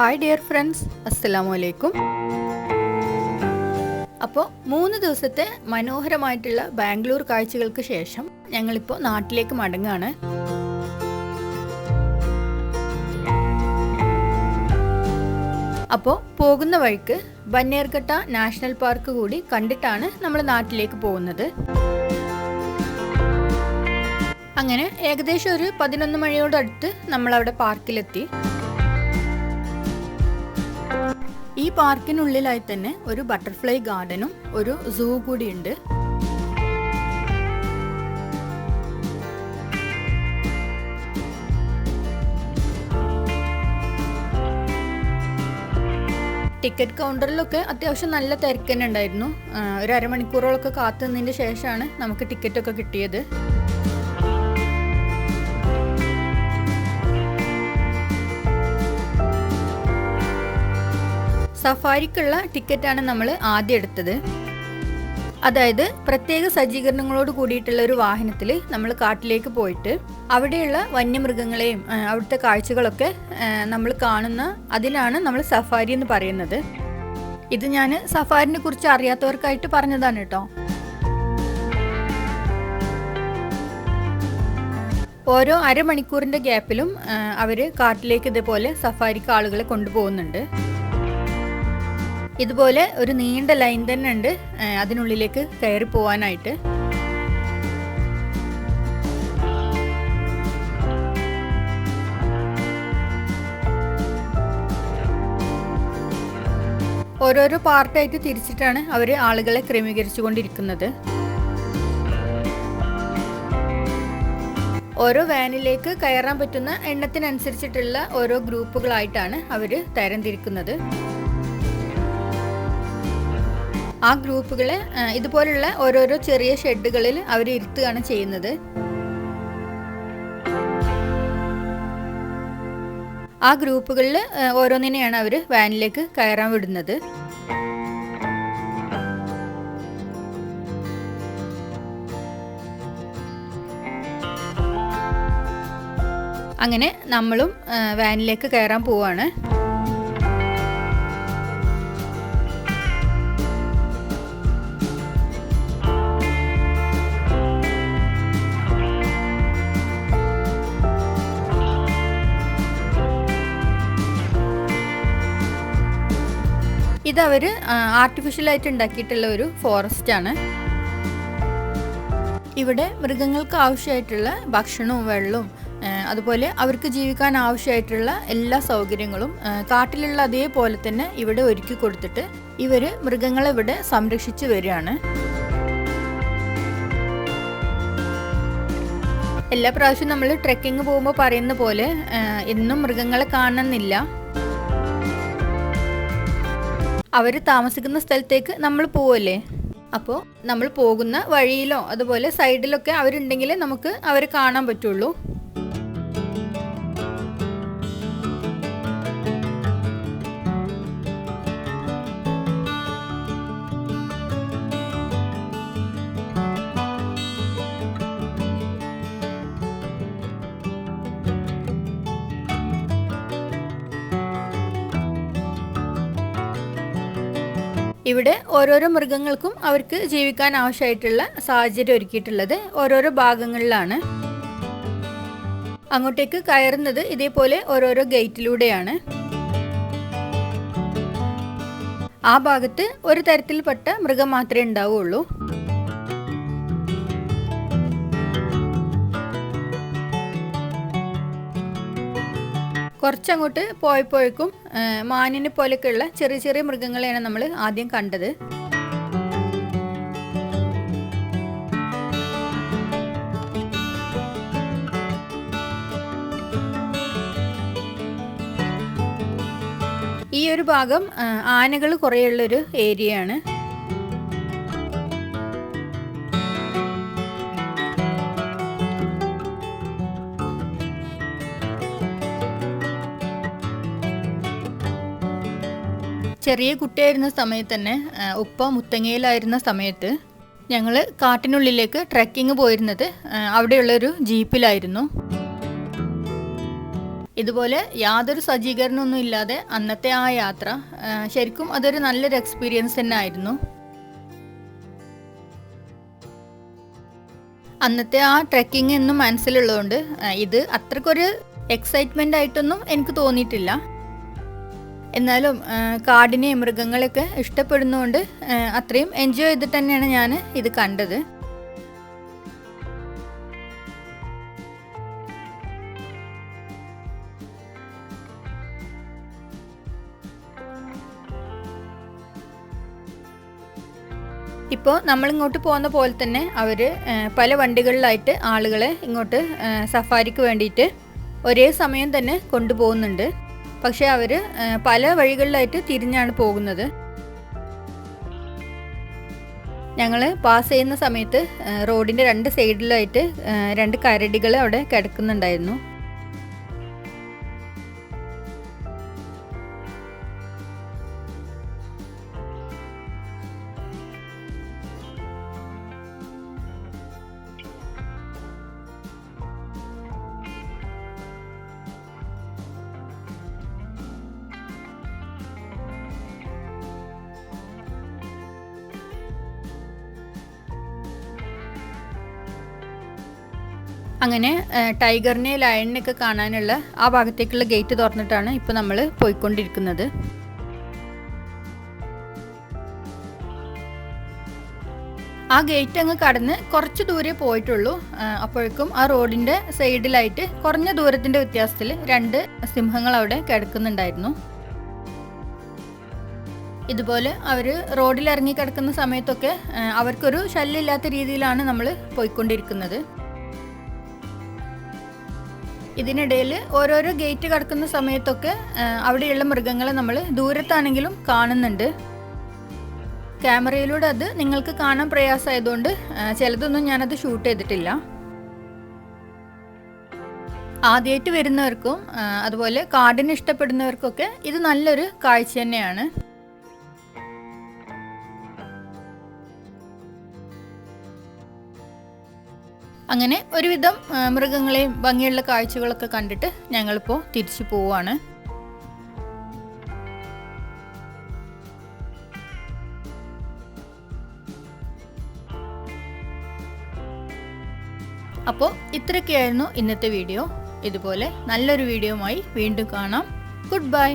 Hi dear friends, അസ്സലാമു അലൈക്കും. അപ്പോൾ 3 ദിവസത്തെ മനോഹരമായിട്ടുള്ള ബാംഗ്ലൂർ കാഴ്ചകൾക്ക് ശേഷം ഞങ്ങളിപ്പോൾ നാട്ടിലേക്ക് മടങ്ങുകയാണ്. അപ്പോൾ പോകുന്ന വഴിക്ക് ബന്നേർഘട്ട നാഷണൽ പാർക്ക് കൂടി കണ്ടിട്ടാണ് നമ്മൾ നാട്ടിലേക്ക് പോകുന്നത്. അങ്ങനെ ഏകദേശം ഒരു 11 മണിയോടടുത്ത് നമ്മളവിടെ പാർക്കിലെത്തി. ഈ പാർക്കിനുള്ളിലായി തന്നെ ഒരു ബട്ടർഫ്ലൈ ഗാർഡനും ഒരു സൂ കൂടിയുണ്ട്. ടിക്കറ്റ് കൗണ്ടറിലൊക്കെ അത്യാവശ്യം നല്ല തിരക്ക് തന്നെ ഉണ്ടായിരുന്നു. ഒരു അരമണിക്കൂറോളൊക്കെ കാത്തു നിന്നതിന് ശേഷമാണ് നമുക്ക് ടിക്കറ്റൊക്കെ കിട്ടിയത്. സഫാരിക്കുള്ള ടിക്കറ്റാണ് നമ്മൾ ആദ്യം എടുത്തത്. അതായത് പ്രത്യേക സജ്ജീകരണങ്ങളോട് കൂടിയിട്ടുള്ള ഒരു വാഹനത്തിൽ നമ്മൾ കാട്ടിലേക്ക് പോയിട്ട് അവിടെയുള്ള വന്യമൃഗങ്ങളെയും അവിടുത്തെ കാഴ്ചകളൊക്കെ നമ്മൾ കാണുന്ന അതിനാണ് നമ്മൾ സഫാരി എന്ന് പറയുന്നത്. ഇത് ഞാൻ സഫാരിനെ കുറിച്ച് അറിയാത്തവർക്കായിട്ട് പറഞ്ഞതാണ് കേട്ടോ. ഓരോ അരമണിക്കൂറിൻ്റെ ഗ്യാപ്പിലും അവർ കാട്ടിലേക്ക് ഇതുപോലെ സഫാരിക്ക് ആളുകളെ കൊണ്ടുപോകുന്നുണ്ട്. ഇതുപോലെ ഒരു നീണ്ട ലൈൻ തന്നെ ഉണ്ട് അതിനുള്ളിലേക്ക് കയറി പോവാനായിട്ട്. ഓരോരോ പാർട്ടായിട്ട് തിരിച്ചിട്ടാണ് അവർ ആളുകളെ ക്രമീകരിച്ചു കൊണ്ടിരിക്കുന്നത്. ഓരോ വാനിലേക്ക് കയറാൻ പറ്റുന്ന എണ്ണത്തിനനുസരിച്ചിട്ടുള്ള ഓരോ ഗ്രൂപ്പുകളായിട്ടാണ് അവർ തരംതിരിക്കുന്നത്. ആ ഗ്രൂപ്പുകളെ ഇതുപോലുള്ള ഓരോരോ ചെറിയ ഷെഡുകളിൽ അവർ ഇരുത്തുകയാണ് ചെയ്യുന്നത്. ആ ഗ്രൂപ്പുകളിൽ ഓരോന്നിനെയാണ് അവർ വാനിലേക്ക് കയറാൻ വിടുന്നത്. അങ്ങനെ നമ്മളും വാനിലേക്ക് കയറാൻ പോവാണ്. ഇതവർ ആർട്ടിഫിഷ്യലായിട്ട് ഉണ്ടാക്കിയിട്ടുള്ള ഒരു ഫോറസ്റ്റ് ആണ്. ഇവിടെ മൃഗങ്ങൾക്ക് ആവശ്യമായിട്ടുള്ള ഭക്ഷണവും വെള്ളവും അതുപോലെ അവർക്ക് ജീവിക്കാൻ ആവശ്യമായിട്ടുള്ള എല്ലാ സൗകര്യങ്ങളും കാട്ടിലുള്ള അതേപോലെ തന്നെ ഇവിടെ ഒരുക്കി കൊടുത്തിട്ട് ഇവർ മൃഗങ്ങളെ ഇവിടെ സംരക്ഷിച്ചു വരികയാണ്. എല്ലാ പ്രാവശ്യവും നമ്മൾ ട്രെക്കിങ് പോകുമ്പോൾ പറയുന്ന പോലെ എന്നും മൃഗങ്ങളെ കാണണമെന്നില്ല. അവർ താമസിക്കുന്ന സ്ഥലത്തേക്ക് നമ്മൾ പോവല്ലേ, അപ്പോൾ നമ്മൾ പോകുന്ന വഴിയിലോ അതുപോലെ സൈഡിലൊക്കെ അവരുണ്ടെങ്കിൽ നമുക്ക് അവരെ കാണാൻ പറ്റുള്ളൂ. ഇവിടെ ഓരോരോ മൃഗങ്ങൾക്കും അവർക്ക് ജീവിക്കാൻ ആവശ്യമായിട്ടുള്ള സാഹചര്യം ഒരുക്കിയിട്ടുള്ളത് ഓരോരോ ഭാഗങ്ങളിലാണ്. അങ്ങോട്ടേക്ക് കയറുന്നത് ഇതേപോലെ ഓരോരോ ഗേറ്റിലൂടെയാണ്. ആ ഭാഗത്ത് ഒരു തരത്തിൽപ്പെട്ട മൃഗം മാത്രമേ ഉണ്ടാവുകയുള്ളൂ. കുറച്ചങ്ങോട്ട് പോയപ്പോഴേക്കും മാനിനെ പോലെയൊക്കെയുള്ള ചെറിയ ചെറിയ മൃഗങ്ങളെയാണ് നമ്മൾ ആദ്യം കണ്ടത്. ഈ ഒരു ഭാഗം ആനകൾ കുറേയുള്ളൊരു ഏരിയയാണ്. ചെറിയ കുട്ടിയായിരുന്ന സമയത്ത് തന്നെ ഉപ്പ മുത്തങ്ങയിലായിരുന്ന സമയത്ത് ഞങ്ങൾ കാട്ടിനുള്ളിലേക്ക് ട്രെക്കിങ് പോയിരുന്നത് അവിടെയുള്ളൊരു ജീപ്പിലായിരുന്നു. ഇതുപോലെ യാതൊരു സജ്ജീകരണമൊന്നും ഇല്ലാതെ അന്നത്തെ ആ യാത്ര ശരിക്കും അതൊരു നല്ലൊരു എക്സ്പീരിയൻസ് തന്നെ ആയിരുന്നു. അന്നത്തെ ആ ട്രെക്കിംഗ് എന്നും മനസ്സിലുള്ളതുകൊണ്ട് ഇത് അത്രക്കൊരു എക്സൈറ്റ്മെൻ്റ് ആയിട്ടൊന്നും എനിക്ക് തോന്നിയിട്ടില്ല. എന്നാലും കാടിനെയും മൃഗങ്ങളെയൊക്കെ ഇഷ്ടപ്പെടുന്നതുകൊണ്ട് അത്രയും എൻജോയ് ചെയ്തിട്ട് തന്നെയാണ് ഞാൻ ഇത് കണ്ടത്. ഇപ്പോൾ നമ്മളിങ്ങോട്ട് പോകുന്ന പോലെ തന്നെ അവർ പല വണ്ടികളിലായിട്ട് ആളുകളെ ഇങ്ങോട്ട് സഫാരിക്ക് വേണ്ടിയിട്ട് ഒരേ സമയം തന്നെ കൊണ്ടുപോകുന്നുണ്ട്. പക്ഷേ അവർ പല വഴികളിലായിട്ട് തിരിഞ്ഞാണ് പോകുന്നത്. ഞങ്ങൾ പാസ് ചെയ്യുന്ന സമയത്ത് റോഡിൻ്റെ 2 സൈഡിലായിട്ട് 2 കരടികൾ അവിടെ കിടക്കുന്നുണ്ടായിരുന്നു. അങ്ങനെ ടൈഗറിനെ ലയണിനെയൊക്കെ കാണാനുള്ള ആ ഭാഗത്തേക്കുള്ള ഗേറ്റ് തുറന്നിട്ടാണ് ഇപ്പോൾ നമ്മൾ പോയിക്കൊണ്ടിരിക്കുന്നത്. ആ ഗേറ്റ് അങ്ങ് കടന്ന് കുറച്ച് ദൂരെ പോയിട്ടുള്ളൂ. അപ്പോഴേക്കും ആ റോഡിൻ്റെ സൈഡിലായിട്ട് കുറഞ്ഞ ദൂരത്തിൻ്റെ വ്യത്യാസത്തിൽ 2 സിംഹങ്ങൾ അവിടെ കിടക്കുന്നുണ്ടായിരുന്നു. ഇതുപോലെ അവർ റോഡിൽ ഇറങ്ങി കിടക്കുന്ന സമയത്തൊക്കെ അവർക്കൊരു ശല്യമില്ലാത്ത രീതിയിലാണ് നമ്മൾ പോയിക്കൊണ്ടിരിക്കുന്നത്. ഇതിനിടയിൽ ഓരോരോ ഗേറ്റ് കടക്കുന്ന സമയത്തൊക്കെ അവിടെയുള്ള മൃഗങ്ങളെ നമ്മൾ ദൂരത്താണെങ്കിലും കാണുന്നുണ്ട്. ക്യാമറയിലൂടെ അത് നിങ്ങൾക്ക് കാണാൻ പ്രയാസമായതുകൊണ്ട് ചിലതൊന്നും ഞാനത് ഷൂട്ട് ചെയ്തിട്ടില്ല. ആദ്യമായിട്ട് വരുന്നവർക്കും അതുപോലെ കാടിനെ ഇഷ്ടപ്പെടുന്നവർക്കൊക്കെ ഇത് നല്ലൊരു കാഴ്ച തന്നെയാണ്. അങ്ങനെ ഒരുവിധം മൃഗങ്ങളെയും ഭംഗിയുള്ള കാഴ്ചകളൊക്കെ കണ്ടിട്ട് ഞങ്ങളിപ്പോൾ തിരിച്ചു പോവുകയാണ്. അപ്പോൾ ഇത്രയൊക്കെയായിരുന്നു ഇന്നത്തെ വീഡിയോ. ഇതുപോലെ നല്ലൊരു വീഡിയോയുമായി വീണ്ടും കാണാം. Good bye.